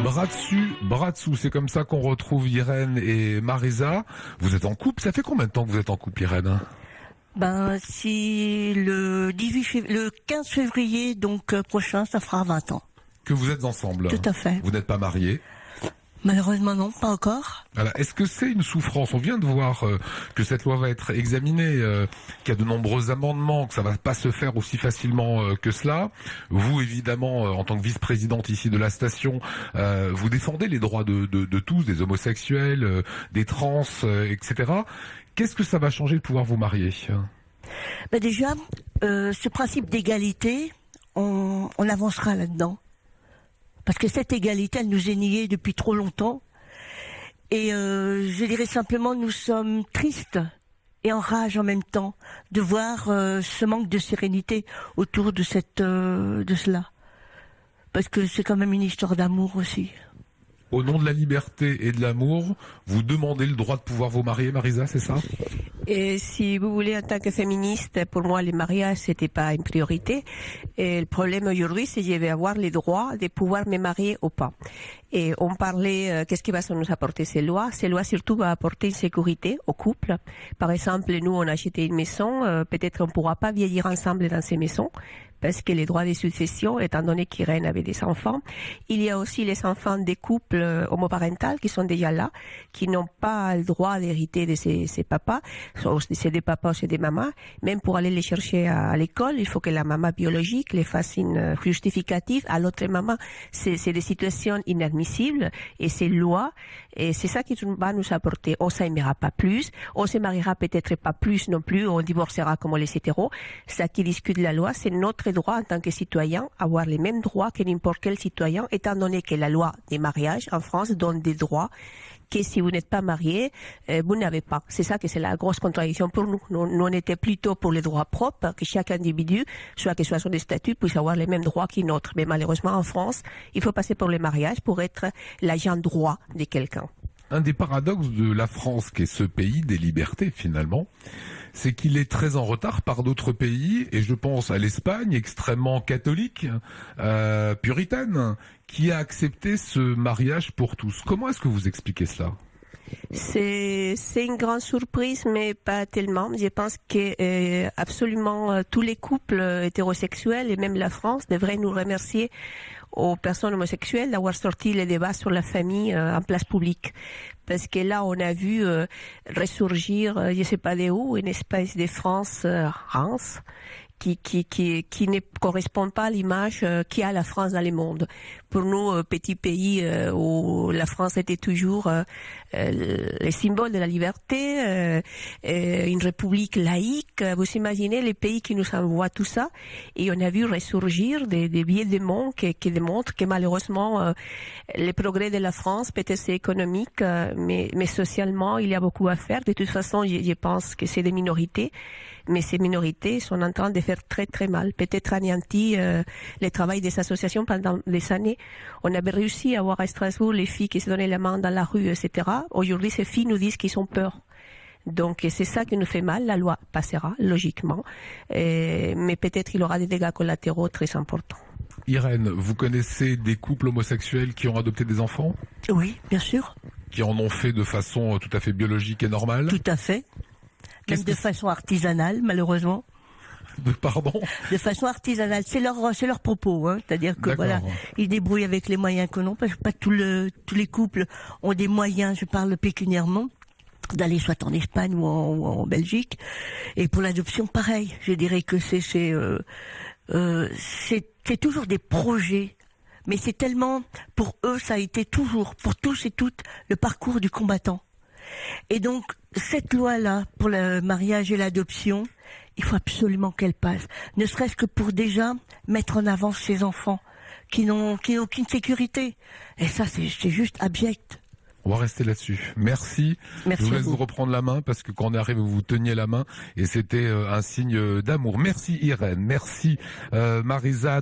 Bras dessus, bras dessous, c'est comme ça qu'on retrouve Irène et Marisa. Vous êtes en couple, ça fait combien de temps que vous êtes en couple, Irène? Si le 15 février prochain, ça fera 20 ans. Que vous êtes ensemble? Tout à fait. Vous n'êtes pas mariés? Malheureusement non, pas encore. Voilà. Est-ce que c'est une souffrance? On vient de voir que cette loi va être examinée, qu'il y a de nombreux amendements, que ça va pas se faire aussi facilement que cela. Vous, évidemment, en tant que vice-présidente ici de la station, vous défendez les droits de tous, des homosexuels, des trans, etc. Qu'est-ce que ça va changer de pouvoir vous marier? Déjà, ce principe d'égalité, on avancera là-dedans. Parce que cette égalité, elle nous est niée depuis trop longtemps. Et je dirais simplement, nous sommes tristes et en rage en même temps de voir ce manque de sérénité autour de cela. Parce que c'est quand même une histoire d'amour aussi. Au nom de la liberté et de l'amour, vous demandez le droit de pouvoir vous marier, Marisa, c'est ça? Et si vous voulez, en tant que féministe, pour moi, le mariage, c'était pas une priorité. Et le problème aujourd'hui, c'est que je vais avoir les droits de pouvoir me marier ou pas. Et on parlait, qu'est-ce qui va nous apporter ces lois? Ces lois, surtout, vont apporter une sécurité au couple. Par exemple, nous, on a acheté une maison, peut-être qu'on pourra pas vieillir ensemble dans ces maisons, parce que les droits de succession, étant donné qu'Irène avait des enfants, il y a aussi les enfants des couples homoparentaux qui sont déjà là, qui n'ont pas le droit d'hériter de ces papas, c'est des papas ou c'est des mamans. Même pour aller les chercher à l'école, il faut que la maman biologique les fasse une justificative à l'autre maman. C'est des situations inadmissibles et c'est loi. Et c'est ça qui va nous apporter. On s'aimera pas plus, on se mariera peut-être pas plus non plus, on divorcera comme les hétéros. Ça qui discute la loi, c'est notre droit en tant que citoyen, avoir les mêmes droits que n'importe quel citoyen, étant donné que la loi des mariages en France donne des droits que si vous n'êtes pas marié, vous n'avez pas. C'est ça que c'est la grosse contradiction pour nous. Nous, on était plutôt pour les droits propres, que chaque individu, soit que soit son statut, puisse avoir les mêmes droits qu'un autre. Mais malheureusement, en France, il faut passer pour le mariage pour être l'agent droit de quelqu'un. Un des paradoxes de la France, qui est ce pays des libertés finalement, c'est qu'il est très en retard par d'autres pays, et je pense à l'Espagne, extrêmement catholique, puritaine, qui a accepté ce mariage pour tous. Comment est-ce que vous expliquez cela ? C'est une grande surprise, mais pas tellement. Je pense que absolument tous les couples hétérosexuels, et même la France, devraient nous remercier aux personnes homosexuelles d'avoir sorti les débats sur la famille en place publique. Parce que là, on a vu ressurgir, je sais pas de où, une espèce de France rance qui ne correspond pas à l'image qu'a la France dans le monde. Pour nous, petit pays où la France était toujours le symbole de la liberté, une république laïque, vous imaginez les pays qui nous envoient tout ça, et on a vu ressurgir des biais de monde qui démontrent que malheureusement les progrès de la France, peut-être c'est économique, mais socialement il y a beaucoup à faire. De toute façon, je pense que c'est des minorités, mais ces minorités sont en train de faire très très mal. Peut-être anéanti le travail des associations pendant des années. On avait réussi à voir à Strasbourg les filles qui se donnaient la main dans la rue, etc. Aujourd'hui, ces filles nous disent qu'ils ont peur. Donc c'est ça qui nous fait mal. La loi passera, logiquement, mais peut-être qu'il aura des dégâts collatéraux très importants. Irène, vous connaissez des couples homosexuels qui ont adopté des enfants ? Oui, bien sûr. Qui en ont fait de façon tout à fait biologique et normale ? Tout à fait. Même de façon artisanale, malheureusement. Pardon ? De façon artisanale, c'est leur propos, hein. C'est-à-dire que voilà, ils débrouillent avec les moyens que l'on, parce que pas tous les couples ont des moyens, je parle pécuniairement, d'aller soit en Espagne ou en Belgique. Et pour l'adoption, pareil. Je dirais que c'est toujours des projets. Mais c'est tellement, pour eux, ça a été toujours, pour tous et toutes, le parcours du combattant. Et donc, cette loi-là, pour le mariage et l'adoption, il faut absolument qu'elle passe. Ne serait-ce que pour déjà mettre en avant ces enfants qui n'ont aucune sécurité. Et ça, c'est juste abject. On va rester là-dessus. Merci. Merci. Je vous laisse vous reprendre la main, parce que quand on arrive, vous teniez la main, et c'était un signe d'amour. Merci Irène. Merci Marisa.